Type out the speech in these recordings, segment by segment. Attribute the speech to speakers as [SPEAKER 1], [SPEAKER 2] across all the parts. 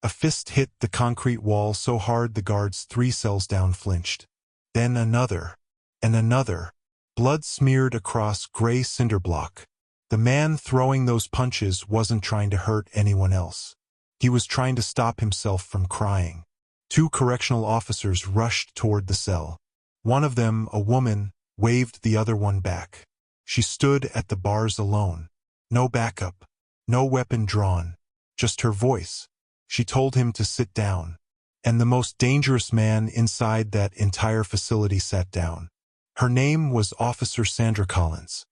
[SPEAKER 1] A fist hit the concrete wall so hard the guards 3 cells down flinched. Then another. And another. Blood smeared across gray cinder block. The man throwing those punches wasn't trying to hurt anyone else. He was trying to stop himself from crying. 2 correctional officers rushed toward the cell. One of them, a woman, waved the other one back. She stood at the bars alone. No backup. No weapon drawn. Just her voice. She told him to sit down. And the most dangerous man inside that entire facility sat down. Her name was Officer Sandra Collins.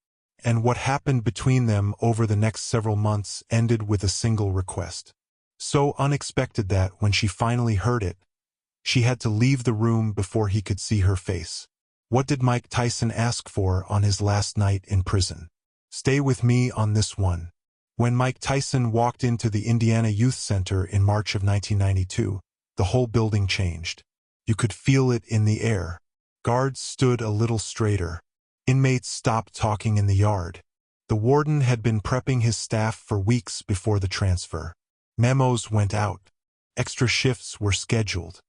[SPEAKER 1] And what happened between them over the next several months ended with a single request. So unexpected that, when she finally heard it, she had to leave the room before he could see her face. What did Mike Tyson ask for on his last night in prison? Stay with me on this one. When Mike Tyson walked into the Indiana Youth Center in March of 1992, the whole building changed. You could feel it in the air. Guards stood a little straighter. Inmates stopped talking in the yard. The warden had been prepping his staff for weeks before the transfer. Memos went out. Extra shifts were scheduled.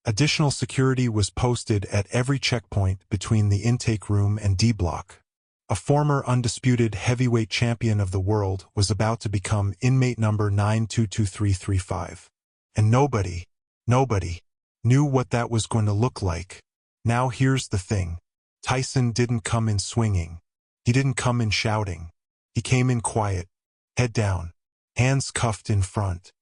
[SPEAKER 1] Additional security was posted at every checkpoint between the intake room and D block. A former undisputed heavyweight champion of the world was about to become inmate number 922335. And nobody knew what that was going to look like. Now here's the thing. Tyson didn't come in swinging. He didn't come in shouting. He came in quiet, head down, hands cuffed in front.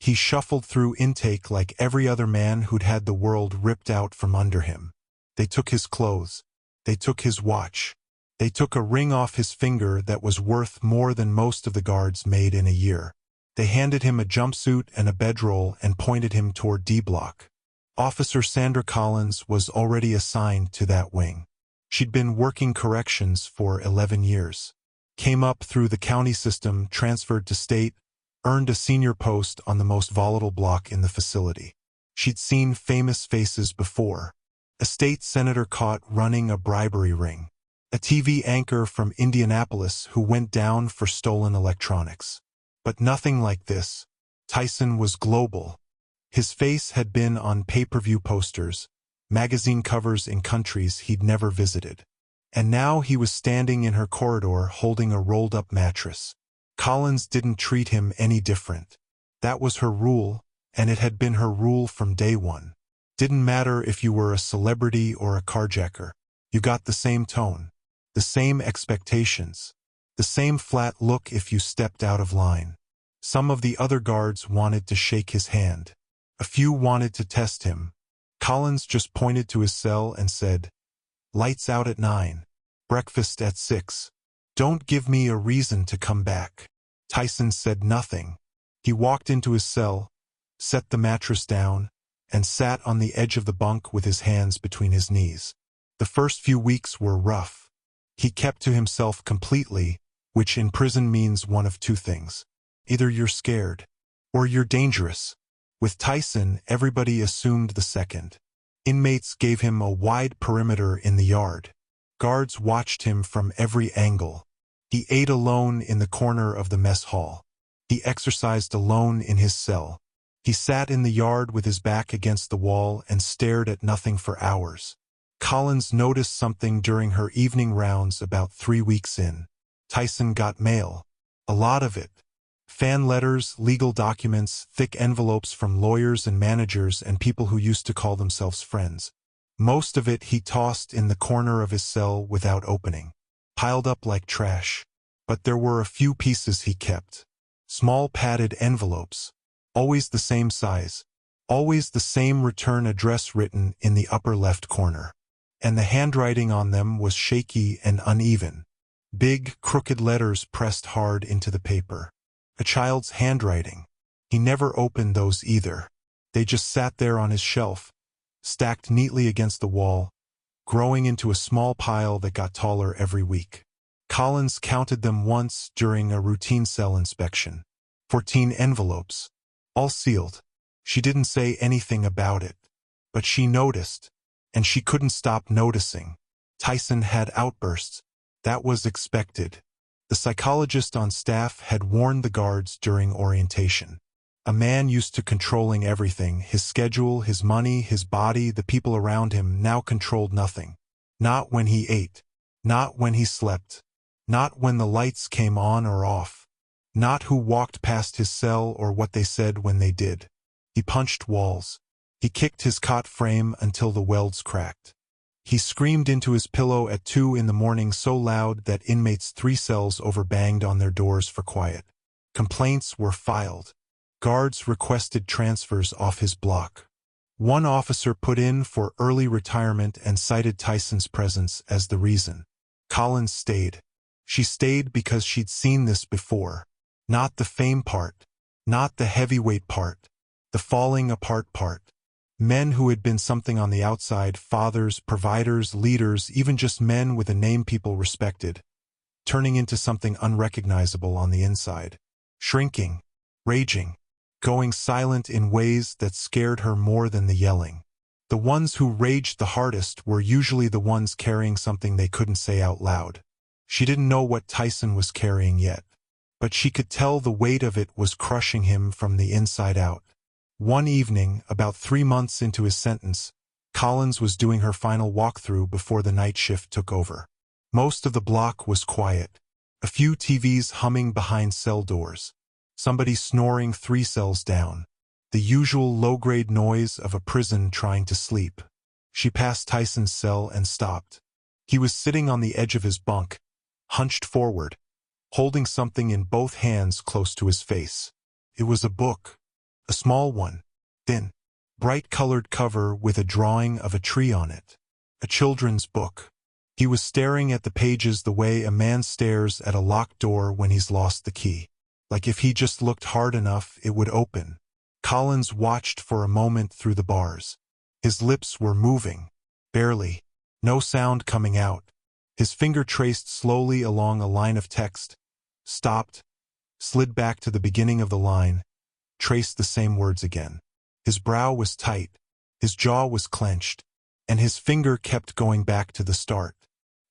[SPEAKER 1] He shuffled through intake like every other man who'd had the world ripped out from under him. They took his clothes. They took his watch. They took a ring off his finger that was worth more than most of the guards made in a year. They handed him a jumpsuit and a bedroll and pointed him toward D block. Officer Sandra Collins was already assigned to that wing. She'd been working corrections for 11 years. Came up through the county system, transferred to state, earned a senior post on the most volatile block in the facility. She'd seen famous faces before. A state senator caught running a bribery ring. A TV anchor from Indianapolis who went down for stolen electronics. But nothing like this. Tyson was global. His face had been on pay-per-view posters, magazine covers in countries he'd never visited. And now he was standing in her corridor holding a rolled-up mattress. Collins didn't treat him any different. That was her rule, and it had been her rule from day one. Didn't matter if you were a celebrity or a carjacker. You got the same tone, the same expectations, the same flat look if you stepped out of line. Some of the other guards wanted to shake his hand. A few wanted to test him. Collins just pointed to his cell and said, "Lights out at 9. Breakfast at 6. Don't give me a reason to come back." Tyson said nothing. He walked into his cell, set the mattress down, and sat on the edge of the bunk with his hands between his knees. The first few weeks were rough. He kept to himself completely, which in prison means one of two things. Either you're scared, or you're dangerous. With Tyson, everybody assumed the second. Inmates gave him a wide perimeter in the yard. Guards watched him from every angle. He ate alone in the corner of the mess hall. He exercised alone in his cell. He sat in the yard with his back against the wall and stared at nothing for hours. Collins noticed something during her evening rounds about 3 weeks in. Tyson got mail. A lot of it. Fan letters, legal documents, thick envelopes from lawyers and managers and people who used to call themselves friends. Most of it he tossed in the corner of his cell without opening, piled up like trash. But there were a few pieces he kept. Small padded envelopes, always the same size, always the same return address written in the upper left corner. And the handwriting on them was shaky and uneven. Big, crooked letters pressed hard into the paper. A child's handwriting. He never opened those either. They just sat there on his shelf, stacked neatly against the wall, growing into a small pile that got taller every week. Collins counted them once during a routine cell inspection. 14 envelopes, all sealed. She didn't say anything about it, but she noticed, and she couldn't stop noticing. Tyson had outbursts. That was expected. The psychologist on staff had warned the guards during orientation. A man used to controlling everything, his schedule, his money, his body, the people around him, now controlled nothing. Not when he ate. Not when he slept. Not when the lights came on or off. Not who walked past his cell or what they said when they did. He punched walls. He kicked his cot frame until the welds cracked. He screamed into his pillow at 2 in the morning so loud that inmates 3 cells over banged on their doors for quiet. Complaints were filed. Guards requested transfers off his block. One officer put in for early retirement and cited Tyson's presence as the reason. Collins stayed. She stayed because she'd seen this before. Not the fame part. Not the heavyweight part. The falling apart part. Men who had been something on the outside, fathers, providers, leaders, even just men with a name people respected, turning into something unrecognizable on the inside. Shrinking. Raging. Going silent in ways that scared her more than the yelling. The ones who raged the hardest were usually the ones carrying something they couldn't say out loud. She didn't know what Tyson was carrying yet, but she could tell the weight of it was crushing him from the inside out. One evening, about 3 months into his sentence, Collins was doing her final walkthrough before the night shift took over. Most of the block was quiet. A few TVs humming behind cell doors. Somebody snoring 3 cells down. The usual low-grade noise of a prison trying to sleep. She passed Tyson's cell and stopped. He was sitting on the edge of his bunk, hunched forward, holding something in both hands close to his face. It was a book. A small one, thin, bright-colored cover with a drawing of a tree on it. A children's book. He was staring at the pages the way a man stares at a locked door when he's lost the key. Like if he just looked hard enough, it would open. Collins watched for a moment through the bars. His lips were moving. Barely. No sound coming out. His finger traced slowly along a line of text. Stopped. Slid back to the beginning of the line. Traced the same words again. His brow was tight. His jaw was clenched. And his finger kept going back to the start.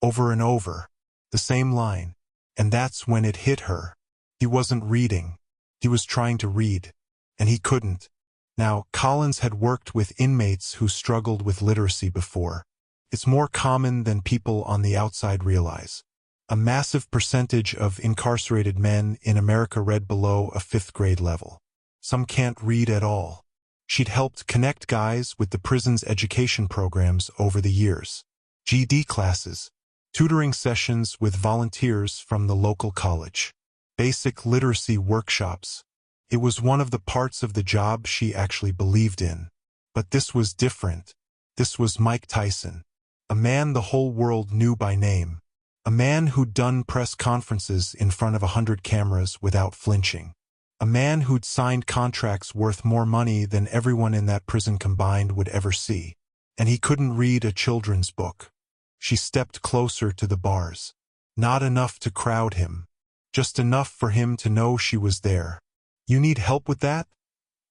[SPEAKER 1] Over and over. The same line. And that's when it hit her. He wasn't reading. He was trying to read. And he couldn't. Now, Collins had worked with inmates who struggled with literacy before. It's more common than people on the outside realize. A massive percentage of incarcerated men in America read below a 5th grade level. Some can't read at all. She'd helped connect guys with the prison's education programs over the years. GED classes. Tutoring sessions with volunteers from the local college. Basic literacy workshops. It was one of the parts of the job she actually believed in. But this was different. This was Mike Tyson. A man the whole world knew by name. A man who'd done press conferences in front of 100 cameras without flinching. A man who'd signed contracts worth more money than everyone in that prison combined would ever see. And he couldn't read a children's book. She stepped closer to the bars. Not enough to crowd him. Just enough for him to know she was there. "You need help with that?"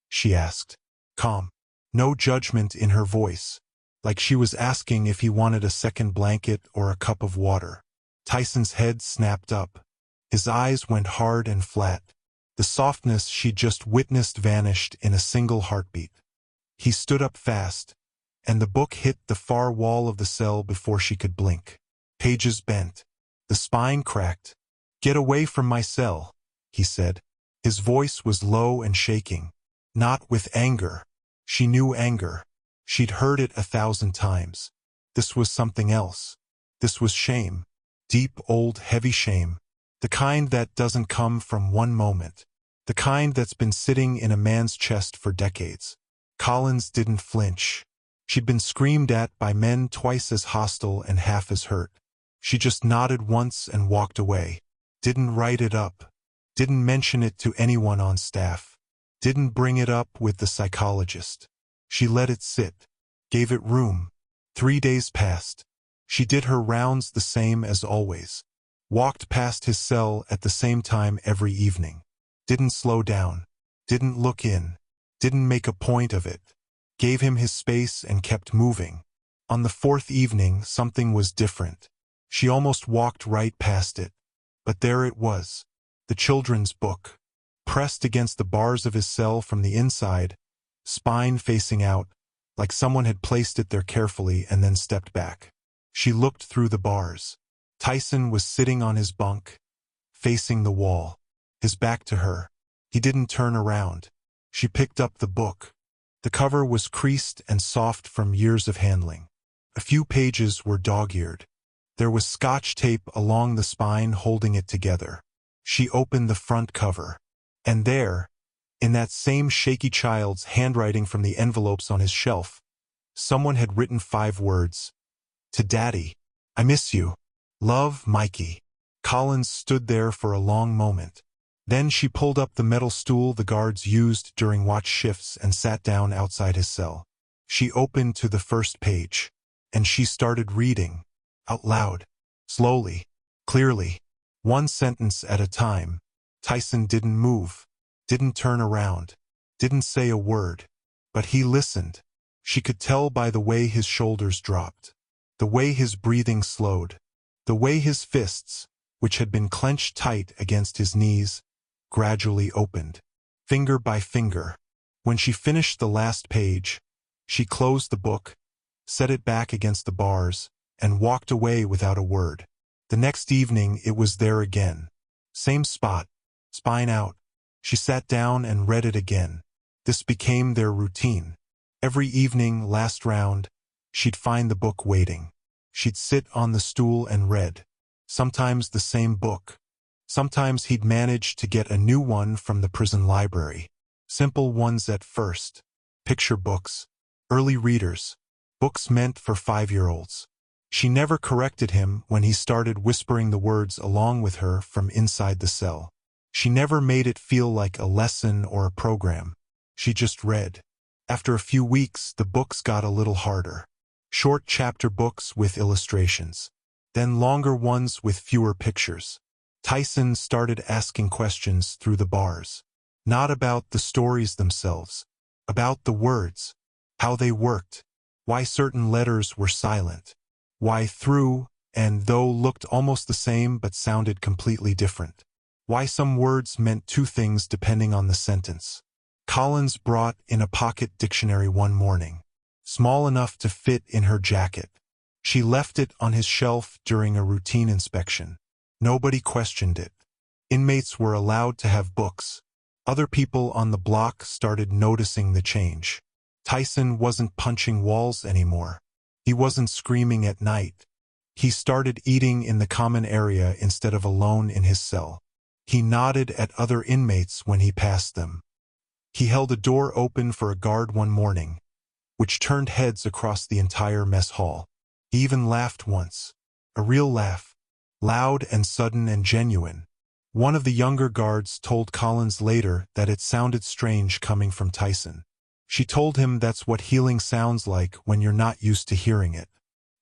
[SPEAKER 1] she asked. Calm. No judgment in her voice. Like she was asking if he wanted a second blanket or a cup of water. Tyson's head snapped up. His eyes went hard and flat. The softness she'd just witnessed vanished in a single heartbeat. He stood up fast, and the book hit the far wall of the cell before she could blink. Pages bent. The spine cracked. "Get away from my cell," he said. His voice was low and shaking. Not with anger. She knew anger. She'd heard it 1,000 times. This was something else. This was shame. Deep, old, heavy shame. The kind that doesn't come from one moment. The kind that's been sitting in a man's chest for decades. Collins didn't flinch. She'd been screamed at by men twice as hostile and half as hurt. She just nodded once and walked away. Didn't write it up. Didn't mention it to anyone on staff. Didn't bring it up with the psychologist. She let it sit. Gave it room. 3 days passed. She did her rounds the same as always. Walked past his cell at the same time every evening. Didn't slow down. Didn't look in. Didn't make a point of it. Gave him his space and kept moving. On the 4th evening, something was different. She almost walked right past it. But there it was. The children's book. pressed against the bars of his cell from the inside, spine facing out, like someone had placed it there carefully and then stepped back. She looked through the bars. Tyson was sitting on his bunk, facing the wall, his back to her. He didn't turn around. She picked up the book. The cover was creased and soft from years of handling. A few pages were dog-eared. There was scotch tape along the spine holding it together. She opened the front cover. And there, in that same shaky child's handwriting from the envelopes on his shelf, someone had written 5 words. To Daddy, I miss you. Love, Mikey. Collins stood there for a long moment. Then she pulled up the metal stool the guards used during watch shifts and sat down outside his cell. She opened to the first page, and she started reading, out loud, slowly, clearly, one sentence at a time. Tyson didn't move, didn't turn around, didn't say a word, but he listened. She could tell by the way his shoulders dropped, the way his breathing slowed, the way his fists, which had been clenched tight against his knees, gradually opened, finger by finger. When she finished the last page, she closed the book, set it back against the bars, and walked away without a word. The next evening it was there again. Same spot, spine out. She sat down and read it again. This became their routine. Every evening, last round, she'd find the book waiting. She'd sit on the stool and read. Sometimes the same book. Sometimes he'd manage to get a new one from the prison library. Simple ones at first. Picture books. Early readers. Books meant for 5-year-olds. She never corrected him when he started whispering the words along with her from inside the cell. She never made it feel like a lesson or a program. She just read. After a few weeks, the books got a little harder. Short chapter books with illustrations. Then longer ones with fewer pictures. Tyson started asking questions through the bars. Not about the stories themselves. About the words. How they worked. Why certain letters were silent. Why through and though looked almost the same but sounded completely different. Why some words meant 2 things depending on the sentence. Collins brought in a pocket dictionary one morning. Small enough to fit in her jacket. She left it on his shelf during a routine inspection. Nobody questioned it. Inmates were allowed to have books. Other people on the block started noticing the change. Tyson wasn't punching walls anymore. He wasn't screaming at night. He started eating in the common area instead of alone in his cell. He nodded at other inmates when he passed them. He held a door open for a guard one morning, which turned heads across the entire mess hall. He even laughed once. A real laugh. Loud and sudden and genuine. One of the younger guards told Collins later that it sounded strange coming from Tyson. She told him that's what healing sounds like when you're not used to hearing it.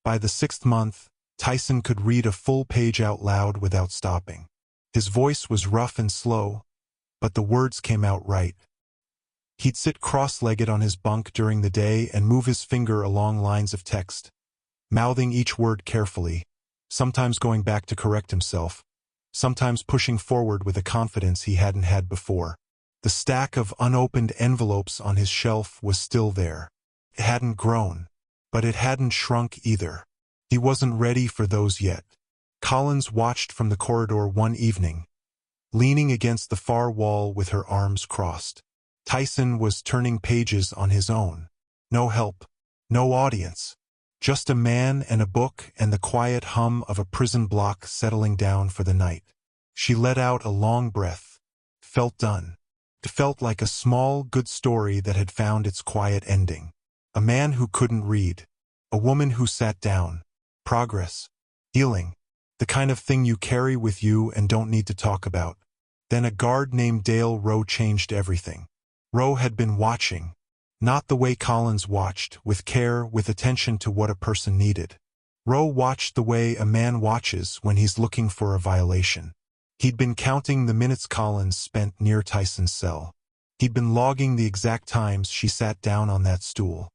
[SPEAKER 1] By the 6th month, Tyson could read a full page out loud without stopping. His voice was rough and slow, but the words came out right. He'd sit cross-legged on his bunk during the day and move his finger along lines of text, mouthing each word carefully, sometimes going back to correct himself, sometimes pushing forward with a confidence he hadn't had before. The stack of unopened envelopes on his shelf was still there. It hadn't grown, but it hadn't shrunk either. He wasn't ready for those yet. Collins watched from the corridor one evening, leaning against the far wall with her arms crossed. Tyson was turning pages on his own. No help, no audience. Just a man and a book and the quiet hum of a prison block settling down for the night. She let out a long breath. Felt done. It felt like a small, good story that had found its quiet ending. A man who couldn't read. A woman who sat down. Progress. Healing. The kind of thing you carry with you and don't need to talk about. Then a guard named Dale Rowe changed everything. Rowe had been watching. Not the way Collins watched, with care, with attention to what a person needed. Rowe watched the way a man watches when he's looking for a violation. He'd been counting the minutes Collins spent near Tyson's cell. He'd been logging the exact times she sat down on that stool.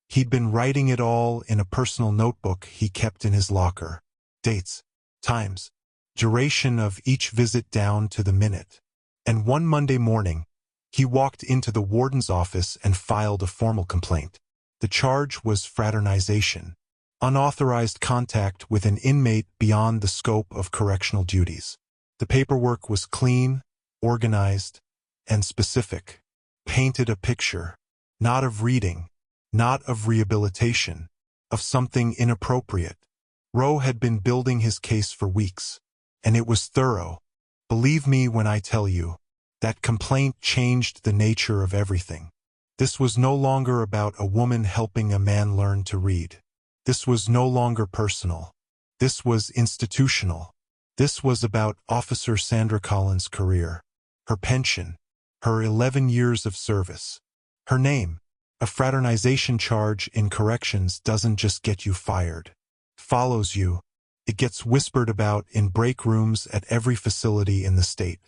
[SPEAKER 1] He'd been writing it all in a personal notebook he kept in his locker. Dates, times, duration of each visit down to the minute. And one Monday morning, he walked into the warden's office and filed a formal complaint. The charge was fraternization, unauthorized contact with an inmate beyond the scope of correctional duties. The paperwork was clean, organized, and specific. Painted a picture, not of reading, not of rehabilitation, of something inappropriate. Rowe had been building his case for weeks, and it was thorough. Believe me when I tell you, that complaint changed the nature of everything. This was no longer about a woman helping a man learn to read. This was no longer personal. This was institutional. This was about Officer Sandra Collins' career, her pension, her 11 years of service, her name. A fraternization charge in corrections doesn't just get you fired. It follows you. It gets whispered about in break rooms at every facility in the state.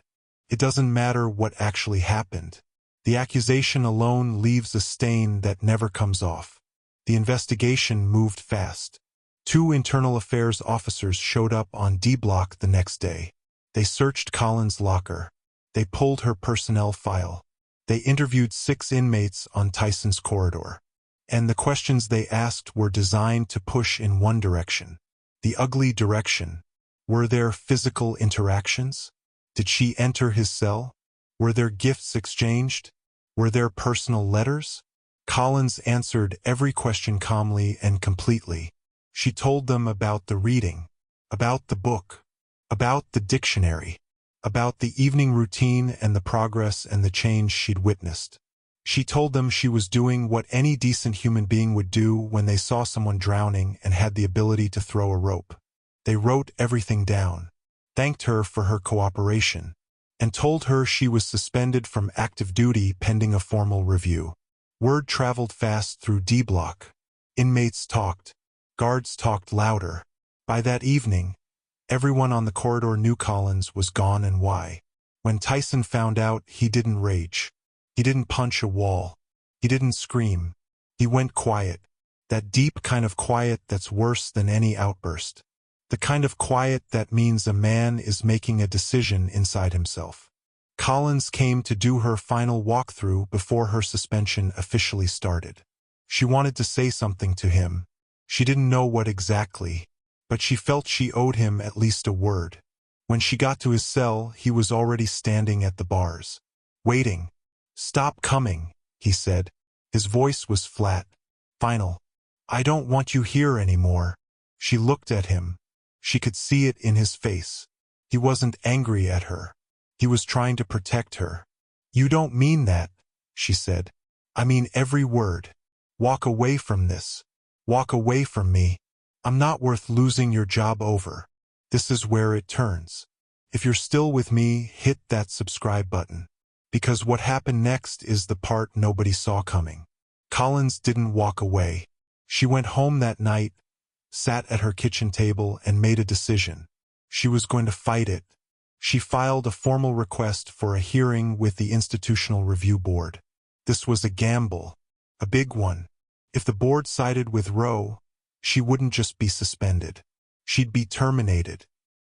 [SPEAKER 1] It doesn't matter what actually happened. The accusation alone leaves a stain that never comes off. The investigation moved fast. 2 internal affairs officers showed up on D Block the next day. They searched Collins' locker. They pulled her personnel file. They interviewed 6 inmates on Tyson's corridor. And the questions they asked were designed to push in one direction. The ugly direction. Were there physical interactions? Did she enter his cell? Were there gifts exchanged? Were there personal letters? Collins answered every question calmly and completely. She told them about the reading, about the book, about the dictionary, about the evening routine and the progress and the change she'd witnessed. She told them she was doing what any decent human being would do when they saw someone drowning and had the ability to throw a rope. They wrote everything down, thanked her for her cooperation, and told her she was suspended from active duty pending a formal review. Word traveled fast through D Block. Inmates talked. Guards talked louder. By that evening, everyone on the corridor knew Collins was gone and why. When Tyson found out, he didn't rage. He didn't punch a wall. He didn't scream. He went quiet. That deep kind of quiet that's worse than any outburst. The kind of quiet that means a man is making a decision inside himself. Collins came to do her final walkthrough before her suspension officially started. She wanted to say something to him. She didn't know what exactly, but she felt she owed him at least a word. When she got to his cell, he was already standing at the bars, waiting. "Stop coming," he said. His voice was flat, final. "I don't want you here anymore." She looked at him. She could see it in his face. He wasn't angry at her. He was trying to protect her. "You don't mean that," she said. "I mean every word. Walk away from this. Walk away from me. I'm not worth losing your job over." This is where it turns. If you're still with me, hit that subscribe button. Because what happened next is the part nobody saw coming. Collins didn't walk away. She went home that night, sat at her kitchen table, and made a decision. She was going to fight it. She filed a formal request for a hearing with the Institutional Review Board. This was a gamble, a big one. If the board sided with Rowe, she wouldn't just be suspended. She'd be terminated,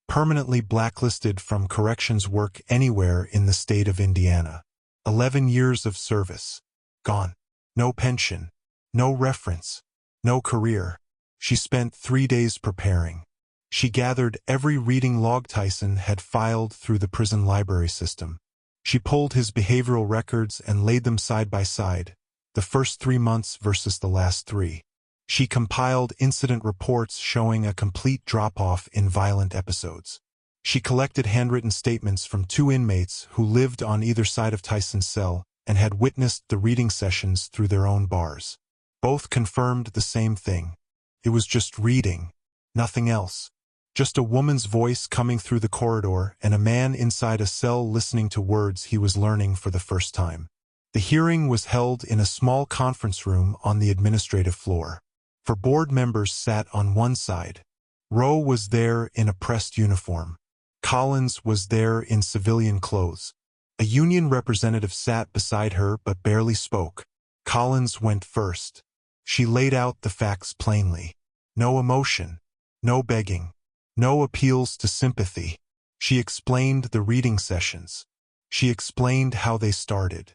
[SPEAKER 1] permanently blacklisted from corrections work anywhere in the state of Indiana. 11 years of service. Gone. No pension. No reference. No career. She spent 3 days preparing. She gathered every reading log Tyson had filed through the prison library system. She pulled his behavioral records and laid them side by side, the first 3 months versus the last 3. She compiled incident reports showing a complete drop-off in violent episodes. She collected handwritten statements from 2 inmates who lived on either side of Tyson's cell and had witnessed the reading sessions through their own bars. Both confirmed the same thing. It was just reading, nothing else. Just a woman's voice coming through the corridor and a man inside a cell listening to words he was learning for the first time. The hearing was held in a small conference room on the administrative floor. 4 board members sat on one side. Rowe was there in a pressed uniform. Collins was there in civilian clothes. A union representative sat beside her but barely spoke. Collins went first. She laid out the facts plainly. No emotion. No begging. No appeals to sympathy. She explained the reading sessions. She explained how they started.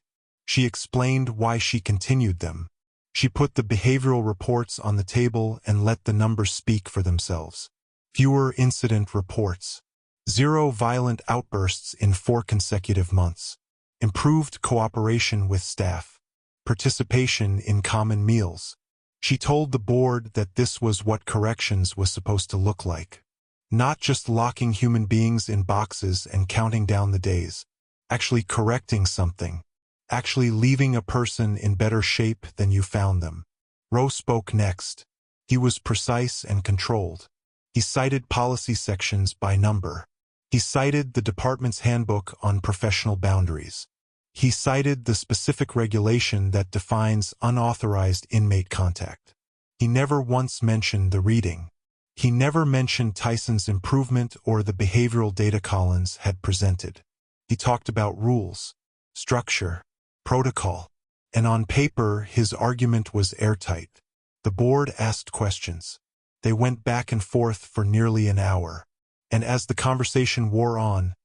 [SPEAKER 1] She explained why she continued them. She put the behavioral reports on the table and let the numbers speak for themselves. Fewer incident reports. 0 violent outbursts in 4 consecutive months. Improved cooperation with staff. Participation in common meals. She told the board that this was what corrections was supposed to look like. Not just locking human beings in boxes and counting down the days. Actually correcting something. Actually leaving a person in better shape than you found them. Rowe spoke next. He was precise and controlled. He cited policy sections by number. He cited the department's handbook on professional boundaries. He cited the specific regulation that defines unauthorized inmate contact. He never once mentioned the reading. He never mentioned Tyson's improvement or the behavioral data Collins had presented. He talked about rules, structure, protocol, and on paper his argument was airtight. The board asked questions. They went back and forth for nearly an hour, and as the conversation wore on,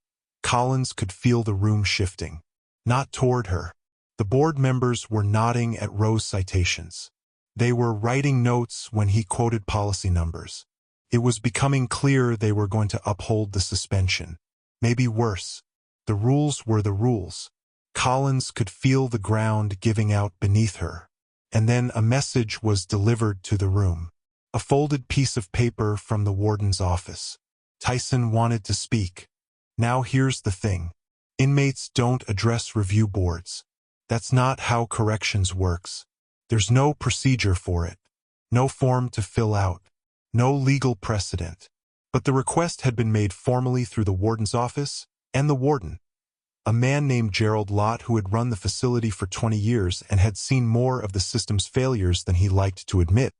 [SPEAKER 1] Collins could feel the room shifting. Not toward her. The board members were nodding at Rowe's citations. They were writing notes when he quoted policy numbers. It was becoming clear they were going to uphold the suspension. Maybe worse. The rules were the rules. Collins could feel the ground giving out beneath her. And then a message was delivered to the room. A folded piece of paper from the warden's office. Tyson wanted to speak. Now here's the thing. Inmates don't address review boards. That's not how corrections works. There's no procedure for it. No form to fill out. No legal precedent. But the request had been made formally through the warden's office and the warden. A man named Gerald Lott, who had run the facility for 20 years and had seen more of the system's failures than he liked to admit,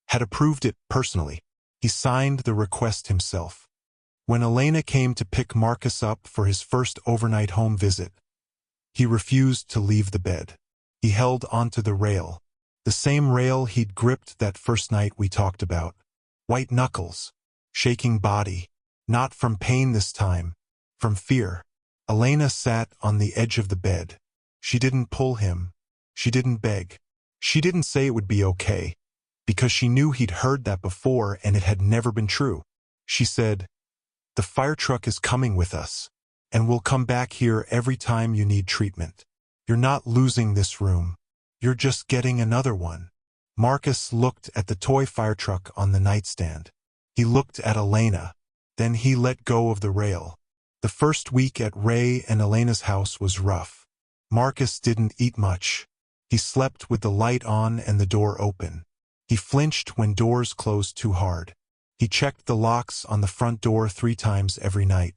[SPEAKER 1] had approved it personally. He signed the request himself. When Elena came to pick Marcus up for his first overnight home visit, he refused to leave the bed. He held onto the rail, the same rail he'd gripped that first night we talked about. White knuckles, shaking body, not from pain this time, from fear. Elena sat on the edge of the bed. She didn't pull him. She didn't beg. She didn't say it would be okay, because she knew he'd heard that before and it had never been true. She said, "The fire truck is coming with us, and we'll come back here every time you need treatment. You're not losing this room. You're just getting another one." Marcus looked at the toy fire truck on the nightstand. He looked at Elena. Then he let go of the rail. The first week at Ray and Elena's house was rough. Marcus didn't eat much. He slept with the light on and the door open. He flinched when doors closed too hard. He checked the locks on the front door 3 times every night.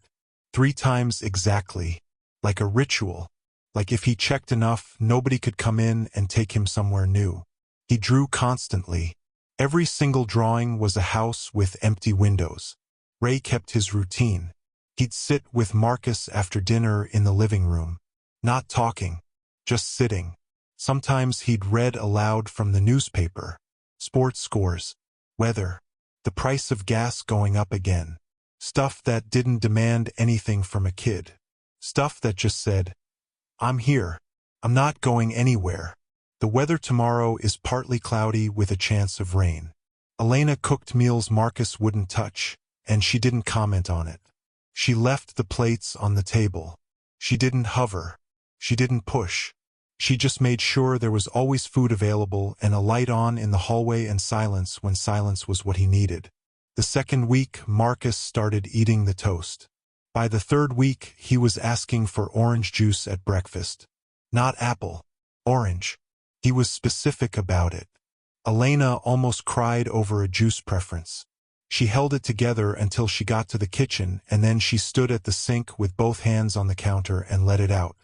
[SPEAKER 1] 3 times exactly. Like a ritual. Like if he checked enough, nobody could come in and take him somewhere new. He drew constantly. Every single drawing was a house with empty windows. Ray kept his routine. He'd sit with Marcus after dinner in the living room. Not talking. Just sitting. Sometimes he'd read aloud from the newspaper. Sports scores. Weather. The price of gas going up again. Stuff that didn't demand anything from a kid. Stuff that just said, "I'm here. I'm not going anywhere. The weather tomorrow is partly cloudy with a chance of rain." Elena cooked meals Marcus wouldn't touch, and she didn't comment on it. She left the plates on the table. She didn't hover. She didn't push. She just made sure there was always food available and a light on in the hallway and silence when silence was what he needed. The second week, Marcus started eating the toast. By the third week, he was asking for orange juice at breakfast. Not apple. Orange. He was specific about it. Elena almost cried over a juice preference. She held it together until she got to the kitchen, and then she stood at the sink with both hands on the counter and let it out.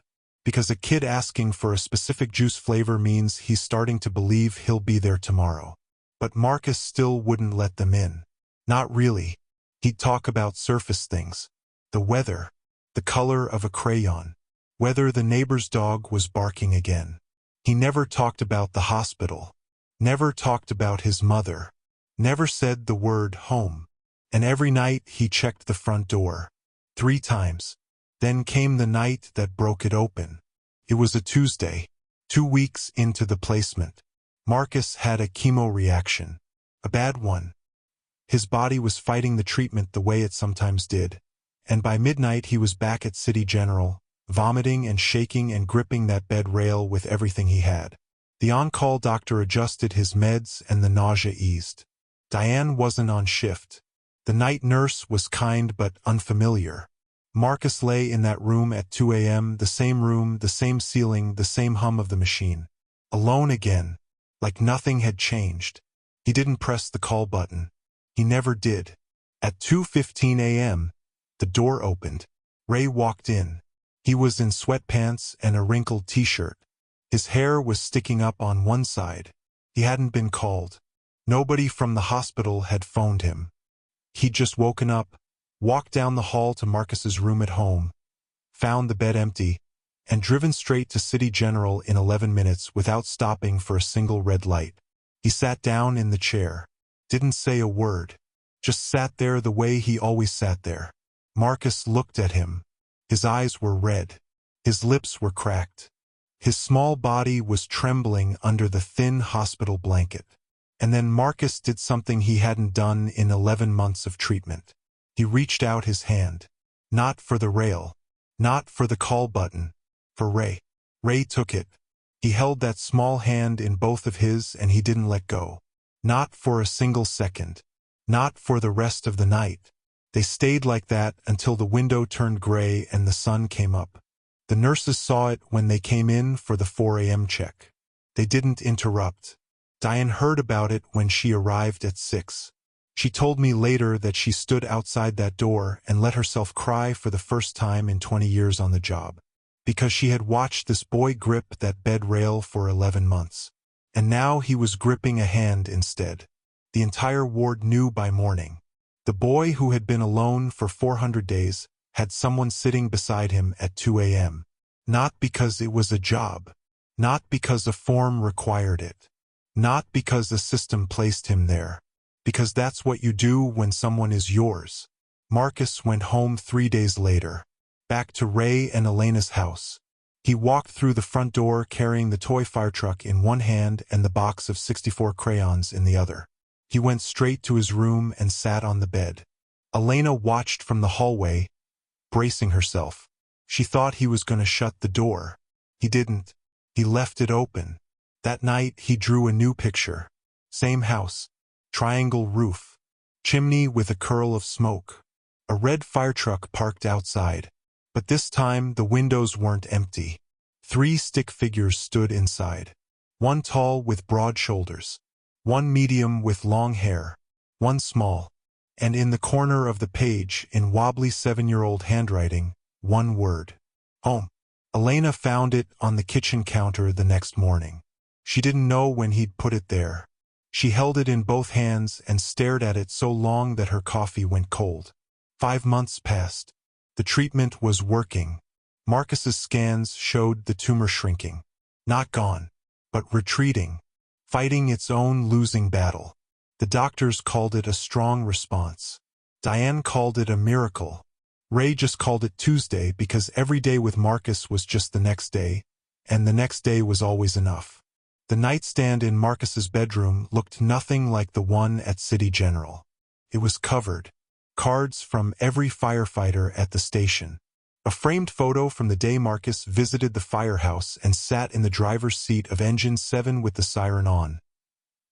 [SPEAKER 1] Because a kid asking for a specific juice flavor means he's starting to believe he'll be there tomorrow. But Marcus still wouldn't let them in. Not really. He'd talk about surface things. The weather. The color of a crayon. Whether the neighbor's dog was barking again. He never talked about the hospital. Never talked about his mother. Never said the word home. And every night he checked the front door. 3 times. Then came the night that broke it open. It was a Tuesday, 2 weeks into the placement. Marcus had a chemo reaction. A bad one. His body was fighting the treatment the way it sometimes did, and by midnight he was back at City General, vomiting and shaking and gripping that bed rail with everything he had. The on-call doctor adjusted his meds and the nausea eased. Diane wasn't on shift. The night nurse was kind but unfamiliar. Marcus lay in that room at 2 a.m., the same ceiling, the same hum of the machine. Alone again, like nothing had changed. He didn't press the call button. He never did. At 2:15 a.m., the door opened. Ray walked in. He was in sweatpants and a wrinkled t-shirt. His hair was sticking up on one side. He hadn't been called. Nobody from the hospital had phoned him. He'd just woken up, walked down the hall to Marcus's room at home, found the bed empty, and driven straight to City General in 11 minutes without stopping for a single red light. He sat down in the chair, didn't say a word, just sat there the way he always sat there. Marcus looked at him. His eyes were red. His lips were cracked. His small body was trembling under the thin hospital blanket. And then Marcus did something he hadn't done in 11 months of treatment. He reached out his hand. Not for the rail. Not for the call button. For Ray. Ray took it. He held that small hand in both of his and he didn't let go. Not for a single second. Not for the rest of the night. They stayed like that until the window turned gray and the sun came up. The nurses saw it when they came in for the 4 a.m. check. They didn't interrupt. Diane heard about it when she arrived at 6. She told me later that she stood outside that door and let herself cry for the first time in 20 years on the job. Because she had watched this boy grip that bed rail for 11 months. And now he was gripping a hand instead. The entire ward knew by morning. The boy who had been alone for 400 days had someone sitting beside him at 2 a.m. Not because it was a job. Not because a form required it. Not because the system placed him there. Because that's what you do when someone is yours. Marcus went home 3 days later. Back to Ray and Elena's house. He walked through the front door carrying the toy fire truck in one hand and the box of 64 crayons in the other. He went straight to his room and sat on the bed. Elena watched from the hallway, bracing herself. She thought he was going to shut the door. He didn't. He left it open. That night he drew a new picture. Same house. Triangle roof. Chimney with a curl of smoke. A red fire truck parked outside. But this time the windows weren't empty. 3 stick figures stood inside. One tall with broad shoulders. One medium with long hair. One small. And in the corner of the page, in wobbly 7-year-old handwriting, one word. Home. Elena found it on the kitchen counter the next morning. She didn't know when he'd put it there. She held it in both hands and stared at it so long that her coffee went cold. 5 months passed. The treatment was working. Marcus's scans showed the tumor shrinking. Not gone, but retreating. Fighting its own losing battle. The doctors called it a strong response. Diane called it a miracle. Ray just called it Tuesday because every day with Marcus was just the next day, and the next day was always enough. The nightstand in Marcus's bedroom looked nothing like the one at City General. It was covered. Cards from every firefighter at the station. A framed photo from the day Marcus visited the firehouse and sat in the driver's seat of Engine 7 with the siren on,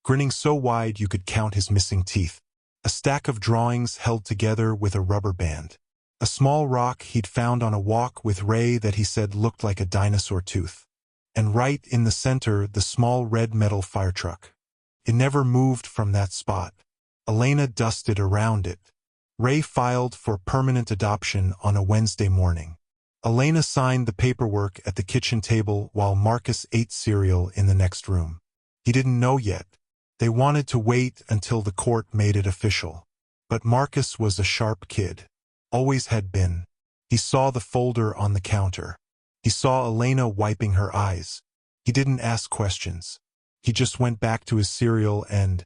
[SPEAKER 1] grinning so wide you could count his missing teeth. A stack of drawings held together with a rubber band. A small rock he'd found on a walk with Ray that he said looked like a dinosaur tooth. And right in the center, the small red metal fire truck. It never moved from that spot. Elena dusted around it. Ray filed for permanent adoption on a Wednesday morning. Elena signed the paperwork at the kitchen table while Marcus ate cereal in the next room. He didn't know yet. They wanted to wait until the court made it official. But Marcus was a sharp kid. Always had been. He saw the folder on the counter. He saw Elena wiping her eyes. He didn't ask questions. He just went back to his cereal and,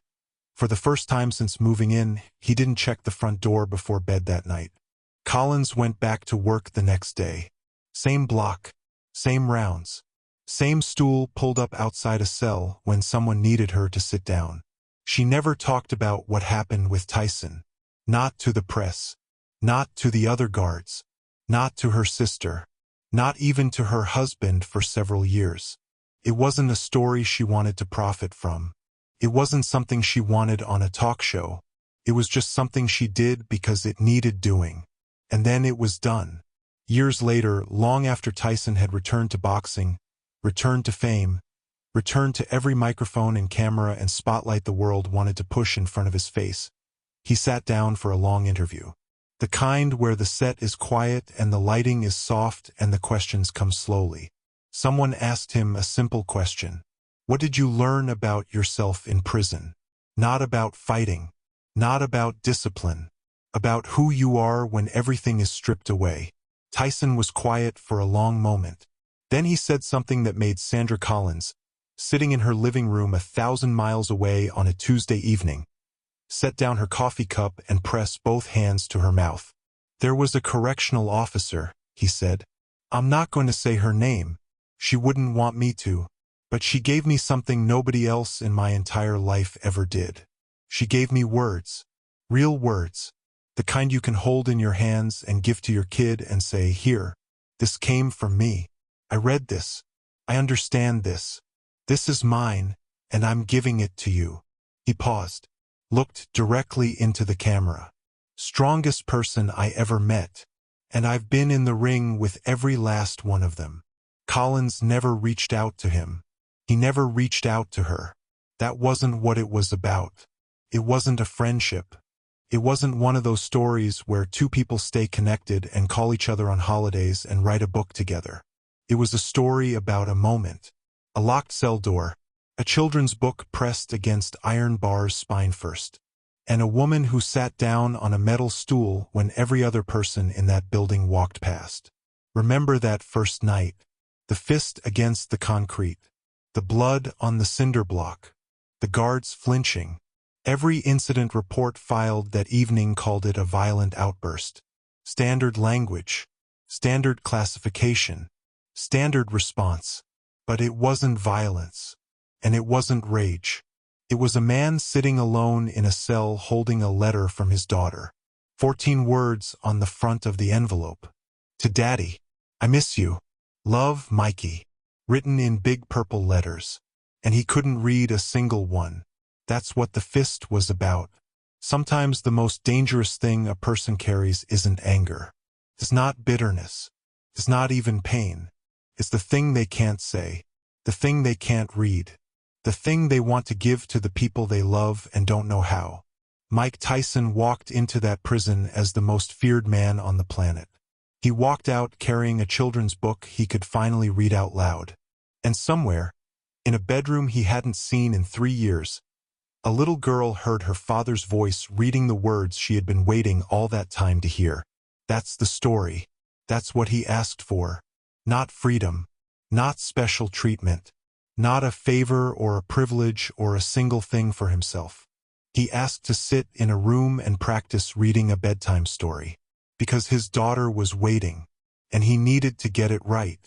[SPEAKER 1] for the first time since moving in, he didn't check the front door before bed that night. Collins went back to work the next day. Same block, same rounds, same stool pulled up outside a cell when someone needed her to sit down. She never talked about what happened with Tyson. Not to the press. Not to the other guards. Not to her sister. Not even to her husband for several years. It wasn't a story she wanted to profit from. It wasn't something she wanted on a talk show. It was just something she did because it needed doing. And then it was done. Years later, long after Tyson had returned to boxing, returned to fame, returned to every microphone and camera and spotlight the world wanted to push in front of his face, he sat down for a long interview. The kind where the set is quiet and the lighting is soft and the questions come slowly. Someone asked him a simple question. What did you learn about yourself in prison? Not about fighting. Not about discipline. About who you are when everything is stripped away. Tyson was quiet for a long moment. Then he said something that made Sandra Collins, sitting in her living room 1,000 miles away on a Tuesday evening, set down her coffee cup and press both hands to her mouth. There was a correctional officer, he said. I'm not going to say her name. She wouldn't want me to. But she gave me something nobody else in my entire life ever did. She gave me words. Real words. The kind you can hold in your hands and give to your kid and say, here, this came from me. I read this. I understand this. This is mine, and I'm giving it to you. He paused, looked directly into the camera. Strongest person I ever met. And I've been in the ring with every last one of them. Collins never reached out to him. He never reached out to her. That wasn't what it was about. It wasn't a friendship. It wasn't one of those stories where two people stay connected and call each other on holidays and write a book together. It was a story about a moment. A locked cell door, a children's book pressed against iron bars spine first, and a woman who sat down on a metal stool when every other person in that building walked past. Remember that first night, the fist against the concrete, the blood on the cinder block, the guards flinching. Every incident report filed that evening called it a violent outburst. Standard language, standard classification, standard response. But it wasn't violence, and it wasn't rage. It was a man sitting alone in a cell holding a letter from his daughter. 14 words on the front of the envelope. To Daddy, I miss you. Love, Mikey. Written in big purple letters. And he couldn't read a single one. That's what the fist was about. Sometimes the most dangerous thing a person carries isn't anger. It's not bitterness. It's not even pain. It's the thing they can't say. The thing they can't read. The thing they want to give to the people they love and don't know how. Mike Tyson walked into that prison as the most feared man on the planet. He walked out carrying a children's book he could finally read out loud. And somewhere, in a bedroom he hadn't seen in 3 years, a little girl heard her father's voice reading the words she had been waiting all that time to hear. That's the story. That's what he asked for. Not freedom. Not special treatment. Not a favor or a privilege or a single thing for himself. He asked to sit in a room and practice reading a bedtime story. Because his daughter was waiting. And he needed to get it right.